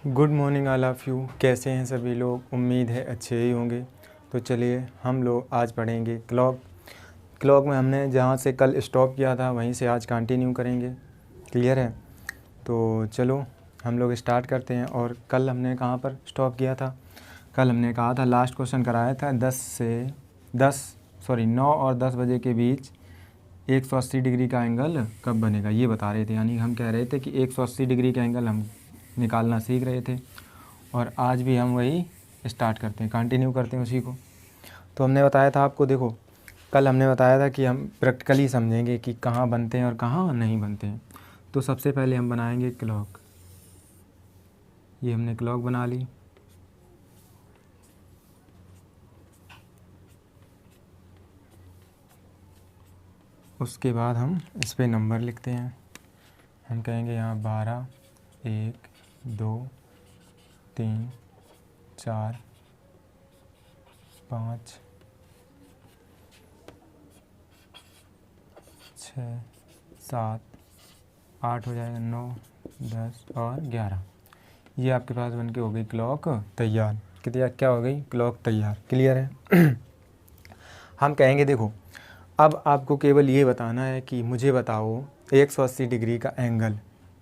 Good morning all of you. कैसे हैं सभी लोग? उम्मीद है अच्छे ही होंगे। तो चलिए हम लोग आज पढ़ेंगे क्लॉक में हमने जहाँ से कल स्टॉप किया था वहीं से आज कंटिन्यू करेंगे। क्लियर है? तो चलो हम लोग स्टार्ट करते हैं। और कल हमने कहाँ पर स्टॉप किया था? कल हमने कहा था, लास्ट क्वेश्चन कराया था 9 और 10 बजे के बीच 180 डिग्री का एंगल कब बनेगा, ये बता रहे थे। यानी हम कह रहे थे कि 180 डिग्री का एंगल हम निकालना सीख रहे थे। और आज भी हम वही स्टार्ट करते हैं, कंटिन्यू करते हैं उसी को। तो हमने बताया था आपको, देखो कल हमने बताया था कि हम प्रैक्टिकली समझेंगे कि कहाँ बनते हैं और कहाँ नहीं बनते हैं। तो सबसे पहले हम बनाएंगे क्लॉक। ये हमने क्लॉक बना ली। उसके बाद हम इस पे नंबर लिखते हैं। हम कहेंगे यहाँ 12, 1, 2, 3, 4, 5, 6, 7, 8 हो जाएगा, 9, 10 और 11। ये आपके पास बन के हो गई क्लॉक तैयार। क्या हो गई? क्लॉक तैयार। क्लियर है? हम कहेंगे देखो, अब आपको केवल ये बताना है कि मुझे बताओ 180 डिग्री का एंगल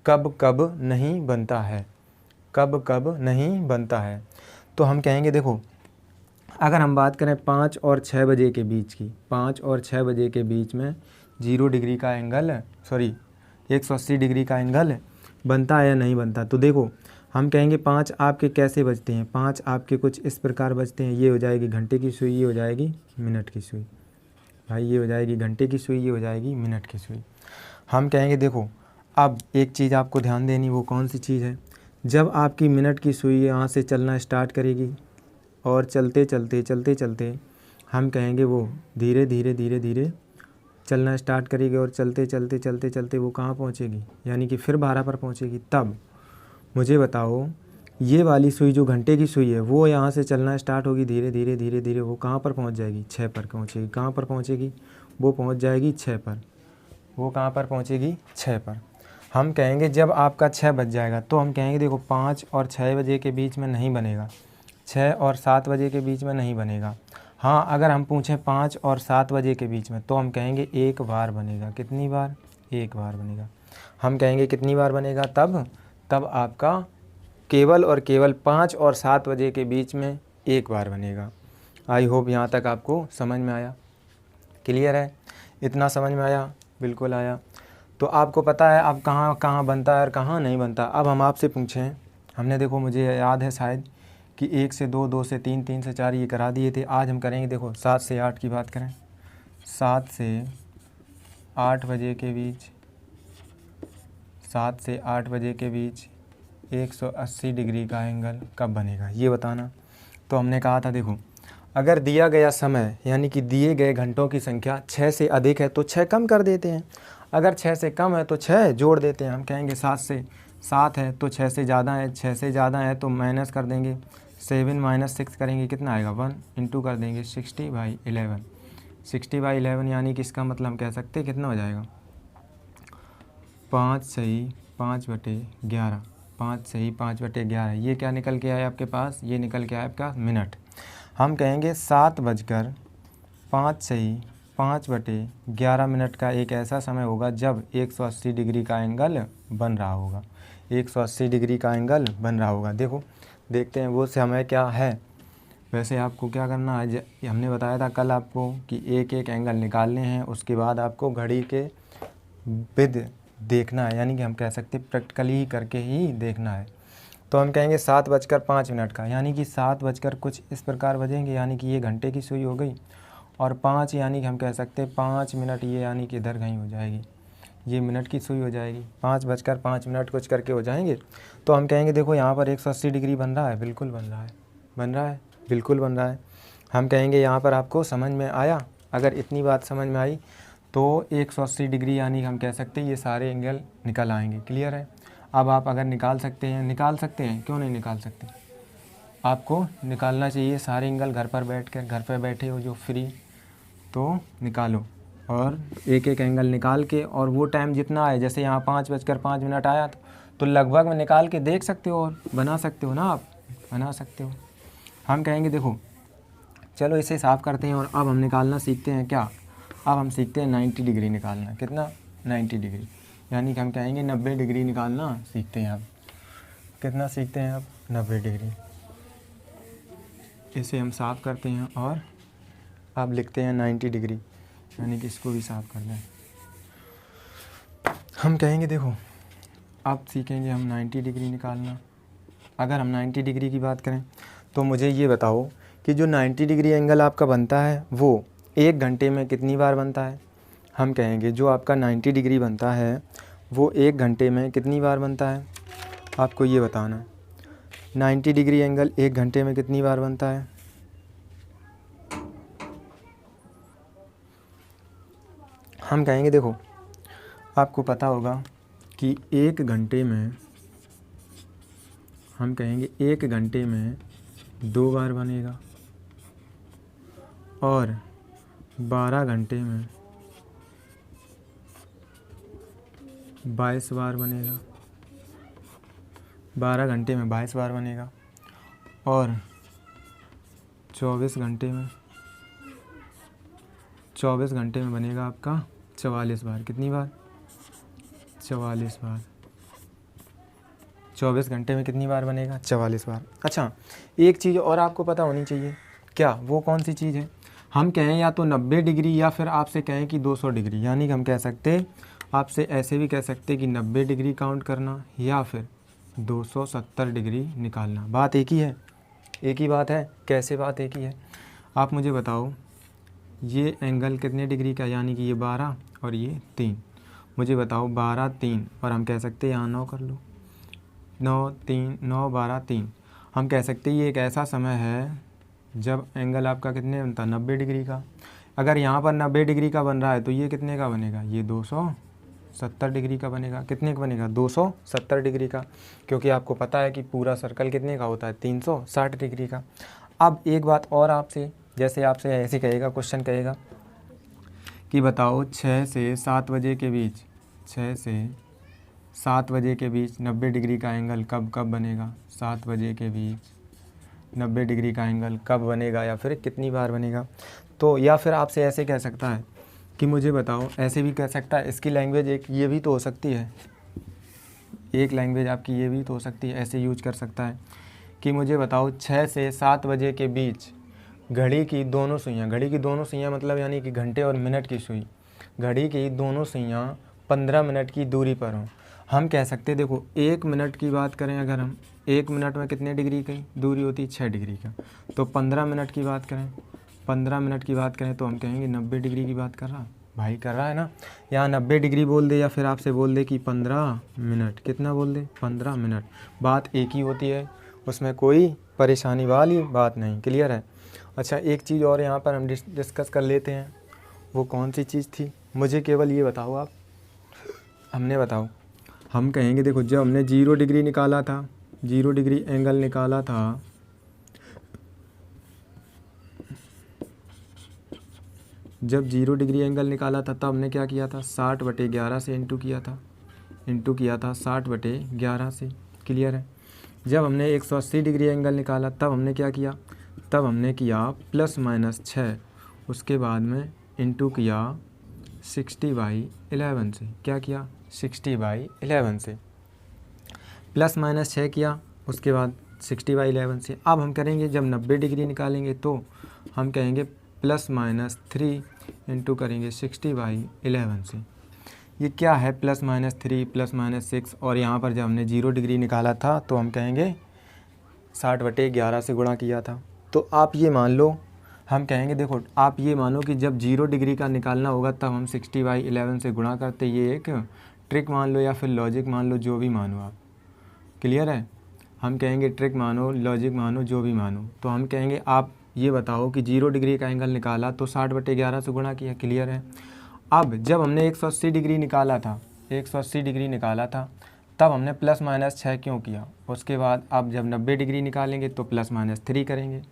कब कब नहीं बनता है, कब कब नहीं बनता है। तो हम कहेंगे देखो, अगर हम बात करें 5 और 6 बजे के बीच की, 5 और 6 बजे के बीच में 0 डिग्री का एंगल 180 डिग्री का एंगल बनता है या नहीं बनता। तो देखो हम कहेंगे 5 आपके कैसे बजते हैं, 5 आपके कुछ इस प्रकार बजते हैं। ये हो जाएगी घंटे की सुई, ये हो जाएगी मिनट की सुई। भाई ये हो जाएगी घंटे की सुई, ये हो जाएगी मिनट की सुई। हम कहेंगे देखो, अब एक चीज़ आपको ध्यान देनी, वो कौन सी चीज़ है? जब आपकी मिनट की सुई यहाँ से चलना स्टार्ट करेगी और चलते चलते चलते चलते हम कहेंगे वो धीरे धीरे धीरे धीरे चलना स्टार्ट करेगी और चलते चलते चलते चलते वो कहाँ पहुँचेगी, यानी कि फिर 12 पर पहुँचेगी। तब मुझे बताओ, ये वाली सुई जो घंटे की सुई है वो यहाँ से चलना स्टार्ट होगी धीरे धीरे धीरे धीरे, वो कहाँ पर पहुँच जाएगी? 6 पर पहुँचेगी। कहाँ पर पहुँचेगी? वो पहुँच जाएगी 6 पर। वो कहाँ पर पहुँचेगी? 6 पर। हम कहेंगे जब आपका 6 बज जाएगा तो हम कहेंगे देखो 5 और 6 बजे के बीच में नहीं बनेगा, 6 और 7 बजे के बीच में नहीं बनेगा। हाँ, अगर हम पूछें 5 और 7 बजे के बीच में तो हम कहेंगे एक बार बनेगा। कितनी बार? एक बार बनेगा। हम कहेंगे कितनी बार बनेगा? तब आपका केवल और केवल 5 और 7 बजे के बीच में एक बार बनेगा। आई होप यहाँ तक आपको समझ में आया। क्लियर है? इतना समझ में आया? बिल्कुल आया। तो आपको पता है अब कहाँ कहाँ बनता है और कहाँ नहीं बनता। अब हम आपसे पूछें, हमने देखो मुझे याद है शायद कि 1 से 2, 2 से 3, 3 से 4 ये करा दिए थे। आज हम करेंगे देखो 7 से 8 की बात करें। 7 से 8 बजे के बीच, 7 से 8 बजे के बीच 180 डिग्री का एंगल कब बनेगा, ये बताना। तो हमने कहा था देखो, अगर दिया गया समय यानी कि दिए गए घंटों की संख्या 6 से अधिक है तो 6 कम कर देते हैं, अगर 6 से कम है तो 6 जोड़ देते हैं। हम कहेंगे 7 से 7 है तो 6 से ज़्यादा है, 6 से ज़्यादा है तो माइनस कर देंगे, 7 माइनस 6 करेंगे, कितना आएगा? 1 इंटू कर देंगे 60/11। 60/11 यानी कि इसका मतलब हम कह सकते हैं कितना हो जाएगा? 5 सही 5/11। 5 सही 5/11। ये क्या निकल के आया आपके पास? ये निकल के आया आपका मिनट। हम कहेंगे 7:05 सही 5/11 मिनट का एक ऐसा समय होगा जब 180 डिग्री का एंगल बन रहा होगा। 180 डिग्री का एंगल बन रहा होगा। देखो देखते हैं वो समय क्या है। वैसे आपको क्या करना है, हमने बताया था कल आपको कि एक एक एंगल निकालने हैं, उसके बाद आपको घड़ी के विद देखना है, यानी कि हम कह सकते हैं प्रैक्टिकली ही करके ही देखना है। तो हम कहेंगे 7:05 का, यानी कि 7 बजकर कुछ इस प्रकार बजेंगे, यानी कि ये घंटे की सुई हो गई। और 5 यानी कि हम कह सकते हैं 5 मिनट, ये यानी कि इधर कहीं हो जाएगी, ये मिनट की सुई हो जाएगी। 5:05 कुछ करके हो जाएंगे। तो हम कहेंगे देखो यहाँ पर 180 डिग्री बन रहा है, बिल्कुल बन रहा है, बन रहा है, बिल्कुल बन रहा है। हम कहेंगे यहाँ पर आपको समझ में आया? अगर इतनी बात समझ में आई तो 180 डिग्री यानी हम कह सकते हैं ये सारे एंगल निकल आएंगे। क्लियर है? अब आप अगर निकाल सकते हैं, क्यों नहीं निकाल सकते? आपको निकालना चाहिए सारे एंगल। घर पर बैठे हो जो फ्री, तो निकालो और एक एक एंगल निकाल के, और वो टाइम जितना आए, जैसे यहाँ 5:05 आया तो लगभग में निकाल के देख सकते हो और बना सकते हो ना, आप बना सकते हो। हम कहेंगे देखो चलो इसे साफ़ करते हैं और अब हम निकालना सीखते हैं क्या, अब हम सीखते हैं 90 डिग्री निकालना। कितना? 90 डिग्री, यानी कि हम कहेंगे 90 डिग्री निकालना सीखते हैं। अब कितना सीखते हैं? अब 90 डिग्री। इसे हम साफ़ करते हैं और अब लिखते हैं 90 डिग्री, यानी कि इसको भी साफ़ कर दें। हम कहेंगे देखो अब सीखेंगे हम 90 डिग्री निकालना। अगर हम 90 डिग्री की बात करें तो मुझे ये बताओ कि जो 90 डिग्री एंगल आपका बनता है वो 1 घंटे में कितनी बार बनता है? हम कहेंगे जो आपका 90 डिग्री बनता है वो 1 घंटे में कितनी बार बनता है? आपको ये बताना। 90 डिग्री एंगल 1 घंटे में कितनी बार बनता है? हम कहेंगे देखो आपको पता होगा कि 1 घंटे में, हम कहेंगे 1 घंटे में 2 बार बनेगा और 12 घंटे में 22 बार बनेगा, 12 घंटे में 22 बार बनेगा और 24 घंटे में बनेगा आपका 44 बार। कितनी बार? 44 बार। 24 घंटे में कितनी बार बनेगा? 44 बार। अच्छा, एक चीज़ और आपको पता होनी चाहिए। क्या? वो कौन सी चीज़ है? हम कहें या तो 90 डिग्री या फिर आपसे कहें कि 200 डिग्री, यानी कि हम कह सकते, आपसे ऐसे भी कह सकते कि 90 डिग्री काउंट करना या फिर 270 डिग्री निकालना। बात एक ही है, एक ही बात है। कैसे बात एक ही है? आप मुझे बताओ ये एंगल कितने डिग्री का, यानी कि ये 12 और ये 3। मुझे बताओ 12 3, और हम कह सकते यहाँ 9 कर लो, 9 3 9 12 3। हम कह सकते ये एक ऐसा समय है जब एंगल आपका कितने बनता? 90 डिग्री का। अगर यहाँ पर 90 डिग्री का बन रहा है तो ये कितने का बनेगा? ये 270 डिग्री का बनेगा। कितने का बनेगा? 270 डिग्री का, क्योंकि आपको पता है कि पूरा सर्कल कितने का होता है? 360 डिग्री का। अब एक बात और आपसे, जैसे आपसे ऐसे कहेगा, क्वेश्चन कहेगा कि बताओ 6 से 7 बजे के बीच, 6 से 7 बजे के बीच 90 डिग्री का एंगल कब कब बनेगा? 7 बजे के बीच 90 डिग्री का एंगल कब बनेगा या फिर कितनी बार बनेगा? तो या फिर आपसे ऐसे कह सकता है कि मुझे बताओ, ऐसे भी कह सकता है। इसकी लैंग्वेज एक ये भी तो हो सकती है, एक लैंग्वेज आपकी ये भी तो हो सकती है, ऐसे यूज कर सकता है कि मुझे बताओ 6 से 7 बजे के बीच घड़ी की दोनों सुइयाँ, घड़ी की दोनों सुइयाँ मतलब यानी कि घंटे और मिनट की सुई, घड़ी की दोनों सुइयाँ 15 मिनट की दूरी पर हों। हम कह सकते देखो 1 मिनट की बात करें, अगर हम 1 मिनट में कितने डिग्री की दूरी होती है? 6 डिग्री का। तो 15 मिनट की बात करें, 15 मिनट की बात करें तो हम कहेंगे 90 डिग्री की बात कर रहा भाई, कर रहा है ना। यहाँ 90 डिग्री बोल दे या फिर आपसे बोल दे कि 15 मिनट, कितना बोल दे? 15 मिनट। बात एक ही होती है, उसमें कोई परेशानी वाली बात नहीं। क्लियर है? अच्छा, एक चीज़ और यहाँ पर हम डिस्कस कर लेते हैं। वो कौन सी चीज़ थी? मुझे केवल ये बताओ आप, हमने बताओ, हम कहेंगे देखो जब हमने 0 डिग्री निकाला था, 0 डिग्री एंगल निकाला था, जब 0 डिग्री एंगल निकाला था तब हमने क्या किया था? 60/11 से इंटू किया था, 60/11 से। क्लियर है? जब हमने 180 डिग्री एंगल निकाला तब हमने क्या किया? तब हमने किया +-6, उसके बाद में इंटू किया 60/11 से। क्या किया? 60/11 से +-6 किया, उसके बाद 60/11 से। अब हम करेंगे जब 90 डिग्री निकालेंगे तो हम कहेंगे +-3 इंटू करेंगे 60/11 से। ये क्या है? +-3 +-6, और यहाँ पर जब हमने 0 डिग्री निकाला था तो हम कहेंगे 60/11 से गुणा किया था। तो आप ये मान लो, हम कहेंगे देखो आप ये मानो कि जब 0 डिग्री का निकालना होगा तब हम 60/11 से गुणा करते। ये एक ट्रिक मान लो या फिर लॉजिक मान लो, जो भी मानो आप। क्लियर है? हम कहेंगे ट्रिक मानो, लॉजिक मानो, जो भी मानो। तो हम कहेंगे आप ये बताओ कि 0 डिग्री का एंगल निकाला तो 60/11 से गुणा किया। क्लियर है? अब जब हमने 180 डिग्री निकाला था, 180 डिग्री निकाला था तब हमने +-6 क्यों किया? उसके बाद अब जब 90 डिग्री निकालेंगे तो +-3 करेंगे।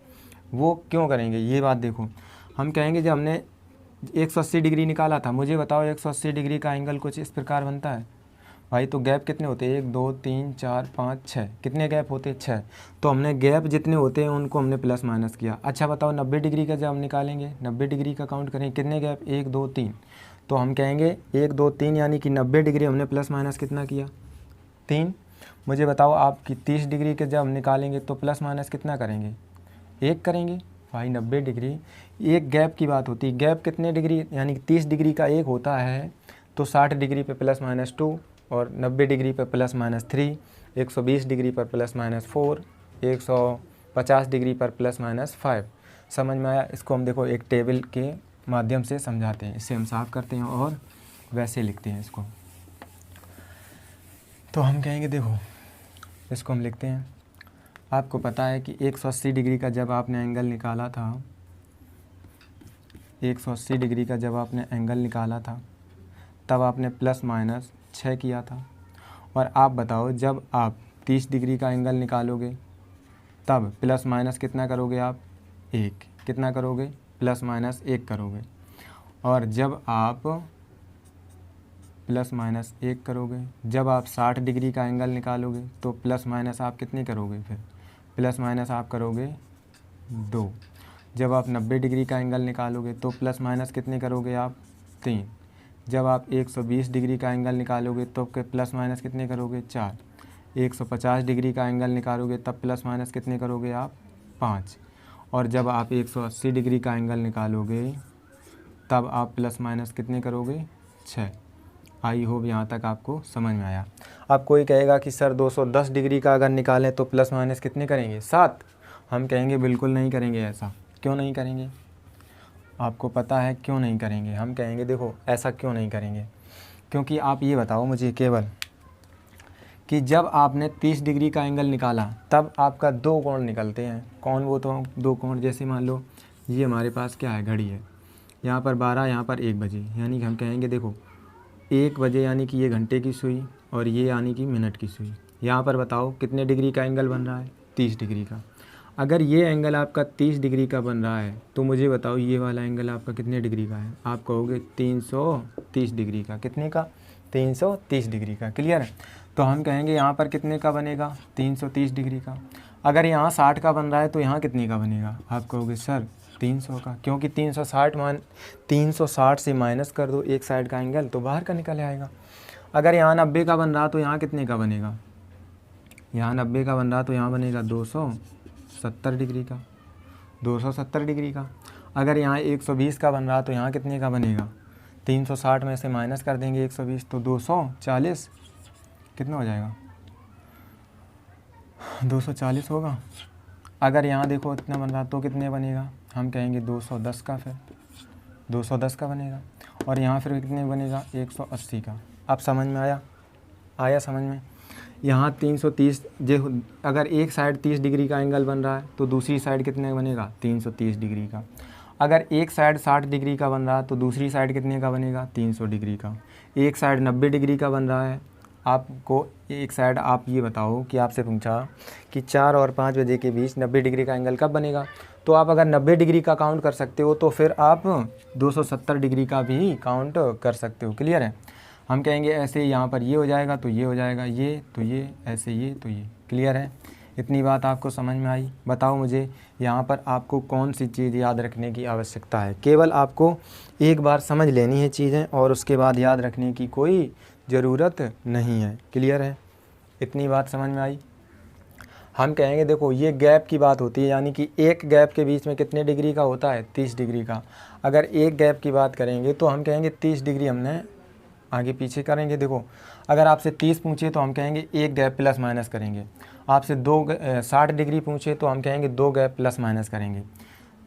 वो क्यों करेंगे? ये बात देखो, हम कहेंगे जब हमने 180 डिग्री निकाला था, मुझे बताओ 180 डिग्री का एंगल कुछ इस प्रकार बनता है। भाई तो गैप कितने होते हैं, 1 2 3 4 5 6, कितने गैप होते हैं, 6। तो हमने गैप जितने होते हैं उनको हमने प्लस माइनस किया। अच्छा बताओ 90 डिग्री का जब हम निकालेंगे, 90 डिग्री का काउंट करें, कितने गैप, 1 2 3। तो हम कहेंगे 1 2 3 यानी कि 90 डिग्री हमने प्लस माइनस कितना किया, 3। मुझे बताओ आपकी 30 डिग्री के जब हम निकालेंगे तो प्लस माइनस कितना करेंगे, 1 करेंगे। भाई 90 डिग्री एक गैप की बात होती है, गैप कितने डिग्री यानी कि 30 डिग्री का 1 होता है, तो 60 डिग्री पे प्लस माइनस 2 और 90 डिग्री पर प्लस माइनस 3, 120 डिग्री पर प्लस माइनस 4, 150 डिग्री पर प्लस माइनस 5। समझ में आया। इसको हम देखो एक टेबल के माध्यम से समझाते हैं, इससे हम साफ करते हैं और वैसे लिखते हैं इसको। तो हम कहेंगे देखो इसको हम लिखते हैं, आपको पता है कि 180 डिग्री का जब आपने एंगल निकाला था, 180 डिग्री का जब आपने एंगल निकाला था तब आपने प्लस माइनस 6 किया था। और आप बताओ जब आप 30 डिग्री का एंगल निकालोगे तब प्लस माइनस कितना करोगे आप, 1। कितना करोगे, प्लस माइनस 1 करोगे। और जब आप प्लस माइनस 1 करोगे, जब आप 60 डिग्री का एंगल निकालोगे तो प्लस माइनस आप कितने करोगे, फिर प्लस माइनस आप करोगे 2। जब आप 90 डिग्री का एंगल निकालोगे तो प्लस माइनस कितने करोगे आप, 3। जब आप 120 डिग्री का एंगल निकालोगे तो प्लस माइनस कितने करोगे, 4। 150 डिग्री का एंगल निकालोगे तब प्लस माइनस कितने करोगे आप, 5। और जब आप 180 डिग्री का एंगल निकालोगे तब आप प्लस माइनस कितने करोगे, 6। आई होप यहाँ तक आपको समझ में आया। अब कोई कहेगा कि सर 210 डिग्री का अगर निकालें तो प्लस माइनस कितने करेंगे, 7। हम कहेंगे बिल्कुल नहीं करेंगे ऐसा। क्यों नहीं करेंगे, आपको पता है क्यों नहीं करेंगे। हम कहेंगे देखो ऐसा क्यों नहीं करेंगे, क्योंकि आप ये बताओ मुझे केवल कि जब आपने 30 डिग्री का एंगल निकाला तब आपका 2 कोण निकलते हैं। कौन वो तो 2 कोण, जैसे मान लो ये हमारे पास क्या है, घड़ी है, यहाँ पर 12, यहाँ पर 1 बजे, यानी कि हम कहेंगे देखो 1 बजे यानी कि ये घंटे की सुई और ये यानी कि मिनट की सुई। यहाँ पर बताओ कितने डिग्री का एंगल बन रहा है, 30 डिग्री का। अगर ये एंगल आपका 30 डिग्री का बन रहा है तो मुझे बताओ ये वाला एंगल आपका कितने डिग्री का है, आप कहोगे 330 डिग्री का। कितने का, 330 डिग्री का। क्लियर है। तो हम कहेंगे यहाँ पर कितने का बनेगा, 330 डिग्री का। अगर यहाँ 60 का बन रहा है तो यहाँ कितने का बनेगा, आप कहोगे सर 300 का, क्योंकि 360 से माइनस कर दो एक साइड का एंगल तो बाहर का निकल आएगा। अगर यहाँ 90 का बन रहा तो यहाँ कितने का बनेगा, यहाँ 90 का बन रहा तो यहाँ बनेगा 270 डिग्री का, 270 डिग्री का। अगर यहाँ 120 का बन रहा तो यहाँ कितने का बनेगा, 360 में से माइनस कर देंगे 120 तो 240, कितना हो जाएगा, 240 होगा। अगर यहाँ देखो इतना बन रहा तो कितने बनेगा, हम कहेंगे 210 का, फिर 210 का बनेगा। और यहाँ फिर कितने बनेगा, 180 का। अब समझ में आया समझ में। यहाँ 330 जो अगर एक साइड 30 डिग्री का एंगल बन रहा है तो दूसरी साइड कितने बनेगा, 330 डिग्री का। अगर एक साइड 60 डिग्री का बन रहा है तो दूसरी साइड कितने का बनेगा, 300 डिग्री का। एक साइड 90 डिग्री का बन रहा है, आपको एक साइड आप ये बताओ कि आपसे पूछा कि 4 और 5 बजे के बीच 90 डिग्री का एंगल कब बनेगा, तो आप अगर 90 डिग्री का काउंट कर सकते हो तो फिर आप 270 डिग्री का भी काउंट कर सकते हो। क्लियर है। हम कहेंगे ऐसे यहाँ पर ये हो जाएगा तो ये हो जाएगा, ये तो ये, ऐसे ये तो ये। क्लियर है। इतनी बात आपको समझ में आई। बताओ मुझे यहाँ पर आपको कौन सी चीज़ याद रखने की आवश्यकता है। केवल आपको एक बार समझ लेनी है चीज़ें और उसके बाद याद रखने की कोई ज़रूरत नहीं है। क्लियर है। इतनी बात समझ में आई। हम कहेंगे देखो ये गैप की बात होती है, यानी कि एक गैप के बीच में कितने डिग्री का होता है, 30 डिग्री का। अगर एक गैप की बात करेंगे तो हम कहेंगे 30 डिग्री हमने आगे पीछे करेंगे। देखो अगर आपसे 30 पूछे तो हम कहेंगे एक गैप प्लस माइनस करेंगे। आपसे 60 डिग्री पूछे तो हम कहेंगे 2 गैप प्लस माइनस करेंगे।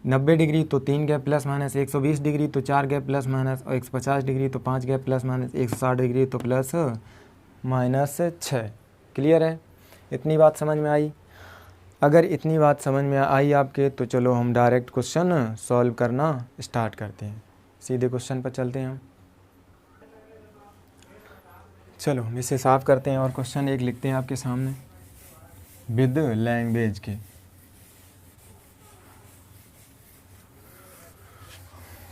90 डिग्री तो 3 गैप प्लस माइनस, 120 डिग्री तो 4 गैप प्लस माइनस, और 150 डिग्री तो 5 गैप प्लस माइनस, 160 डिग्री तो प्लस माइनस 6। क्लियर है। इतनी बात समझ में आई। अगर इतनी बात समझ में आई आपके तो चलो हम डायरेक्ट क्वेश्चन सॉल्व करना स्टार्ट करते हैं। सीधे क्वेश्चन पर चलते हैं हम। चलो हम इसे साफ करते हैं और क्वेश्चन एक लिखते हैं आपके सामने विद लैंग्वेज के।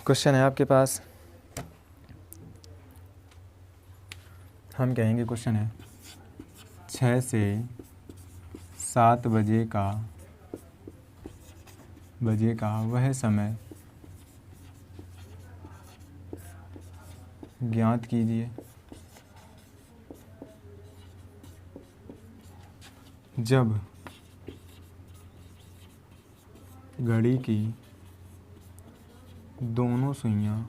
क्वेश्चन है आपके पास, हम कहेंगे क्वेश्चन है 6 से 7 बजे का वह समय ज्ञात कीजिए जब घड़ी की दोनों सुइयां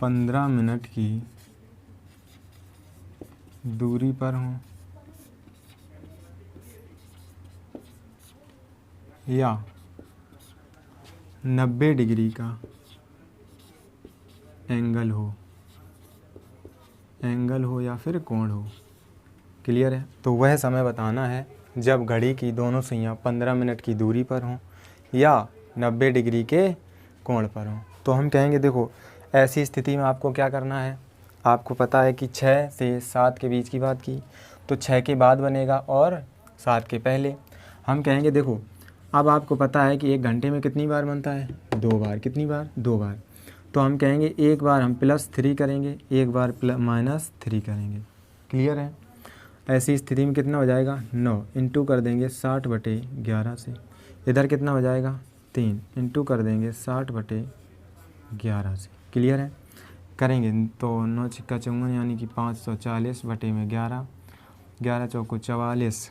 15 मिनट की दूरी पर हों या 90 डिग्री का एंगल हो या फिर कोण हो। क्लियर है? तो वह समय बताना है जब घड़ी की दोनों सुइयां 15 मिनट की दूरी पर हों या 90 डिग्री के कोण पर हों। तो हम कहेंगे देखो ऐसी स्थिति में आपको क्या करना है, आपको पता है कि 6 से 7 के बीच की बात की, तो 6 के बाद बनेगा और 7 के पहले। हम कहेंगे देखो अब आपको पता है कि 1 घंटे में कितनी बार बनता है, 2 बार। कितनी बार? 2 बार। तो हम कहेंगे एक बार हम +3 करेंगे, एक बार -3 करेंगे। क्लियर है? ऐसी स्थिति में कितना हो जाएगा, 9 इंटू कर देंगे 60/11 से। इधर कितना हो जाएगा, 3 इंटू कर देंगे 60/11 से। क्लियर है? करेंगे तो 9 छिक्का 54 यानी कि 540/11, 11 चौको 44,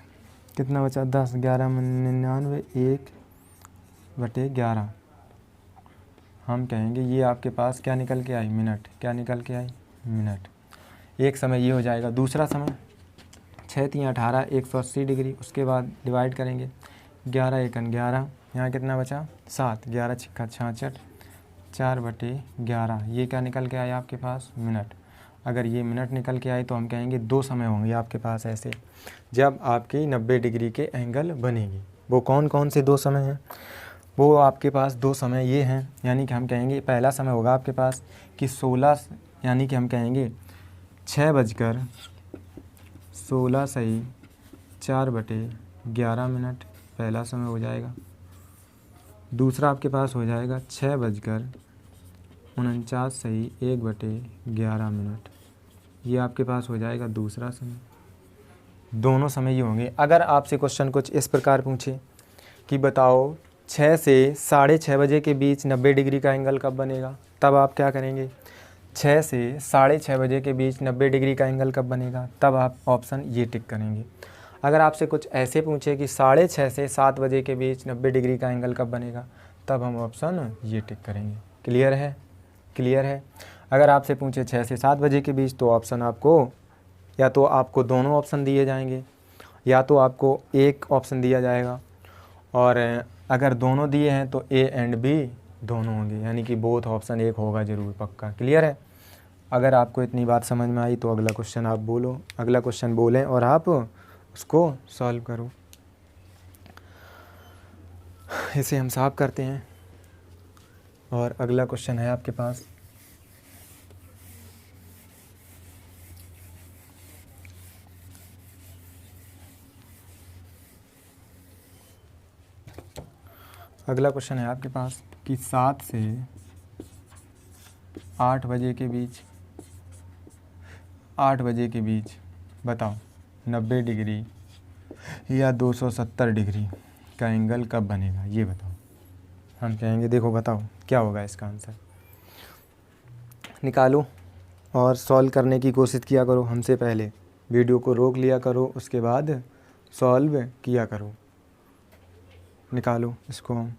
कितना बचा 10, 11 99, 1/11। हम कहेंगे ये आपके पास क्या निकल के आई, मिनट। क्या निकल के आई, मिनट। एक समय ये हो जाएगा। दूसरा समय 6 3 18, 180 डिग्री। उसके बाद डिवाइड करेंगे 11 एकन 11, यहाँ कितना बचा 7, 11 छिक्का 66, 4/11। ये क्या निकल के आया आपके पास, मिनट। अगर ये मिनट निकल के आए तो हम कहेंगे 2 समय होंगे आपके पास ऐसे जब आपकी 90 डिग्री के एंगल बनेगी। वो कौन कौन से 2 समय हैं, वो आपके पास 2 समय ये हैं, यानी कि हम कहेंगे पहला समय होगा आपके पास कि 16, यानी कि हम कहेंगे 6:16 सही 4/11 मिनट पहला समय हो जाएगा। दूसरा आपके पास हो जाएगा 6:49 सही 1/11 मिनट। ये आपके पास हो जाएगा दूसरा समय। दोनों समय ये होंगे। अगर आपसे क्वेश्चन कुछ इस प्रकार पूछे कि बताओ 6 से 6:30 बजे के बीच 90 डिग्री का एंगल कब बनेगा, तब आप क्या करेंगे, 6 से 6:30 बजे के बीच 90 डिग्री का एंगल कब बनेगा, तब आप ऑप्शन ये टिक करेंगे। अगर आपसे कुछ ऐसे पूछे कि 6:30 से 7 बजे के बीच 90 डिग्री का एंगल कब बनेगा, तब हम ऑप्शन ये टिक करेंगे। क्लियर है? क्लियर है? अगर आपसे पूछे 6 से 7 बजे के बीच तो ऑप्शन आपको या तो आपको दोनों ऑप्शन दिए जाएंगे या तो आपको एक ऑप्शन दिया जाएगा, और अगर दोनों दिए हैं तो ए एंड बी दोनों होंगे, यानी कि बोथ ऑप्शन एक होगा ज़रूर पक्का। क्लियर है? अगर आपको इतनी बात समझ में आई तो अगला क्वेश्चन आप बोलो, अगला क्वेश्चन बोलें और आप उसको सॉल्व करो। इसे हम साफ करते हैं और अगला क्वेश्चन है आपके पास अगला क्वेश्चन है आपके पास कि 7 से 8 बजे के बीच बताओ 90 डिग्री या 270 डिग्री का एंगल कब बनेगा, ये बताओ। हम कहेंगे देखो बताओ क्या होगा इसका आंसर, निकालो और सॉल्व करने की कोशिश किया करो। हमसे पहले वीडियो को रोक लिया करो, उसके बाद सॉल्व किया करो। निकालो इसको हम।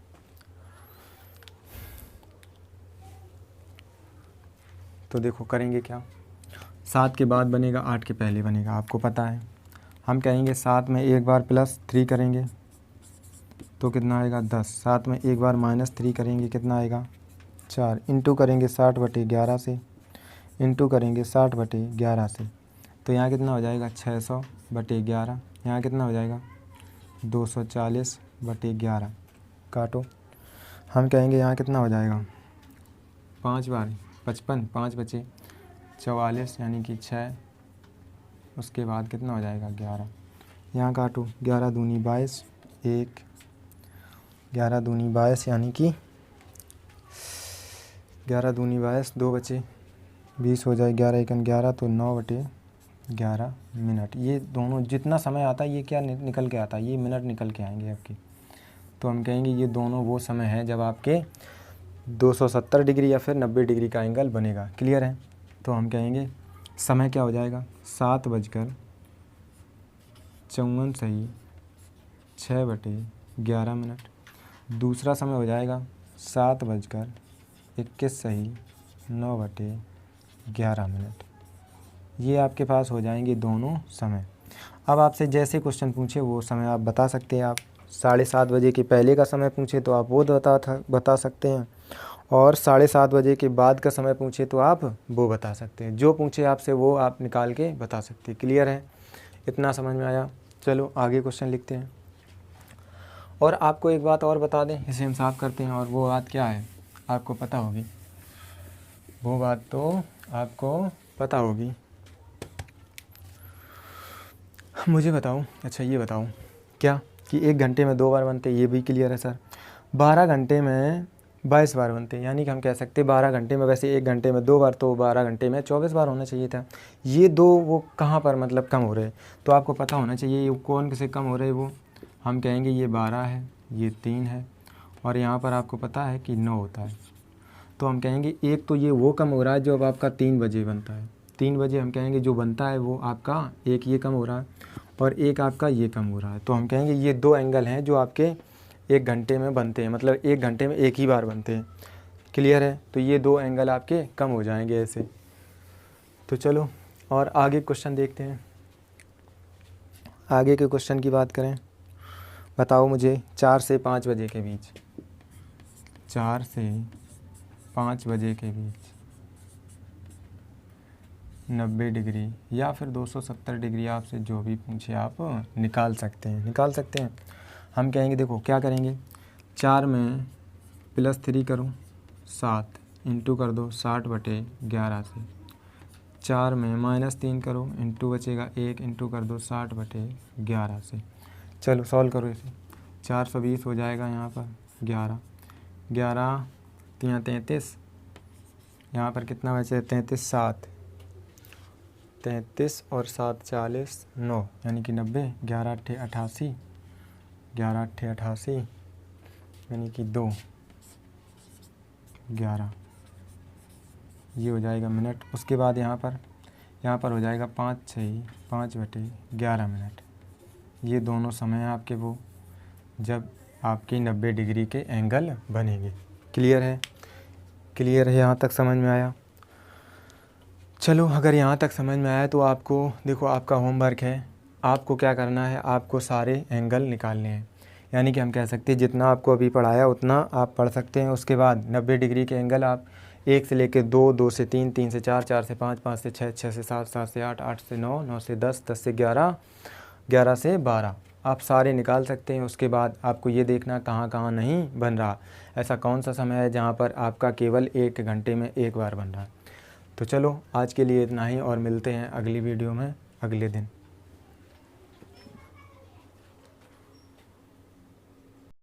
तो देखो करेंगे क्या, 7 के बाद बनेगा 8 के पहले बनेगा, आपको पता है। हम कहेंगे 7 में एक बार +3 करेंगे तो कितना आएगा 10, 7 में एक बार -3 करेंगे कितना आएगा 4, इंटू करेंगे 60/11 से, इंटू करेंगे 60/11 से, तो यहाँ कितना हो जाएगा 600/11, यहाँ कितना हो जाएगा 240/11। काटो। हम कहेंगे यहाँ कितना हो जाएगा 5 बार 55, 5 बचे 44 यानी कि 6, उसके बाद कितना हो जाएगा 11, यहाँ काटो 11 दूनी 22, 1 11 दूनी 22 यानी कि 11 दूनी 22, 2 बचे 20 हो जाए, 11 एकन 11 तो 9/11 मिनट। ये दोनों जितना समय आता है ये क्या निकल के आता है, ये मिनट निकल के आएंगे आपके। तो हम कहेंगे ये दोनों वो समय है जब आपके 270 डिग्री या फिर 90 डिग्री का एंगल बनेगा। क्लियर है। तो हम कहेंगे समय क्या हो जाएगा 7:54 सही 6/11 मिनट। दूसरा समय हो जाएगा 7:21 सही 9/11 मिनट। ये आपके पास हो जाएंगे दोनों समय। अब आपसे जैसे क्वेश्चन पूछे वो समय आप बता सकते हैं। आप 7:30 बजे के पहले का समय पूछे तो आप वो बता सकते हैं, और 7:30 बजे के बाद का समय पूछे तो आप वो बता सकते हैं। जो पूछे आपसे वो आप निकाल के बता सकते हैं। क्लियर है, इतना समझ में आया। चलो आगे क्वेश्चन लिखते हैं। और आपको एक बात और बता दें, इसे हम साफ करते हैं। और वो बात क्या है आपको पता होगी, वो बात तो आपको पता होगी। मुझे बताओ, अच्छा ये बताओ क्या कि 1 घंटे में 2 बार बनते, ये भी क्लियर है सर। 12 घंटे में 22 बार बनते, यानी कि हम कह सकते हैं 12 घंटे में, वैसे 1 घंटे में 2 बार, तो 12 घंटे में 24 बार होना चाहिए था। ये दो वो कहाँ पर मतलब कम हो रहे, तो आपको पता होना चाहिए ये कौन से कम हो रहे। वो हम कहेंगे ये 12 है, ये 3 है, और यहाँ पर आपको पता है कि 9 होता है। तो हम कहेंगे एक तो ये वो कम हो रहा है जो अब आपका 3 बजे बनता है। 3 बजे हम कहेंगे जो बनता है वो आपका एक ये कम हो रहा है, और एक आपका ये कम हो रहा है। तो हम कहेंगे ये 2 एंगल हैं जो आपके 1 घंटे में बनते हैं, मतलब 1 घंटे में एक ही बार बनते हैं। क्लियर है। तो ये 2 एंगल आपके कम हो जाएंगे ऐसे। तो चलो और आगे क्वेश्चन देखते हैं। आगे के क्वेश्चन की बात करें, बताओ मुझे 4 से 5 बजे के बीच, 4 से 5 बजे के बीच 90 डिग्री या फिर 270 डिग्री, आपसे जो भी पूछे आप निकाल सकते हैं। हम कहेंगे देखो क्या करेंगे, 4 में +3 करो 7 इंटू कर दो 60/11 से, 4 में -3 करो इंटू बचेगा 1 इंटू कर दो 60/11 से। चलो सॉल्व करो इसे, 420 हो जाएगा यहाँ पर 11 33, यहाँ पर कितना बचे 33 7 33 और 7 40 9 यानी कि 90, 11 8 88, 11 8 88 यानी कि 2 11, ये हो जाएगा मिनट। उसके बाद यहाँ पर हो जाएगा 5 6 5/11 मिनट। ये दोनों समय हैं आपके वो जब आपकी 90 डिग्री के एंगल बनेंगे। क्लियर है, यहाँ तक समझ में आया। चलो अगर यहाँ तक समझ में आया तो आपको देखो आपका होमवर्क है, आपको क्या करना है, आपको सारे एंगल निकालने हैं। यानी कि हम कह सकते हैं जितना आपको अभी पढ़ाया उतना आप पढ़ सकते हैं। उसके बाद 90 डिग्री के एंगल आप 1 से लेकर 2, 2 से 3, 3 से 4, 4 से 5, 5 से 6, 6 से 7, 7 से 8, 8 से 9, 9 से 10, 10 से 11, 11 से 12 आप सारे निकाल सकते हैं। उसके बाद आपको ये देखना कहाँ कहाँ नहीं बन रहा, ऐसा कौन सा समय है जहाँ पर आपका केवल 1 घंटे में 1 बार बन रहा है। तो चलो आज के लिए इतना ही, और मिलते हैं अगली वीडियो में अगले दिन।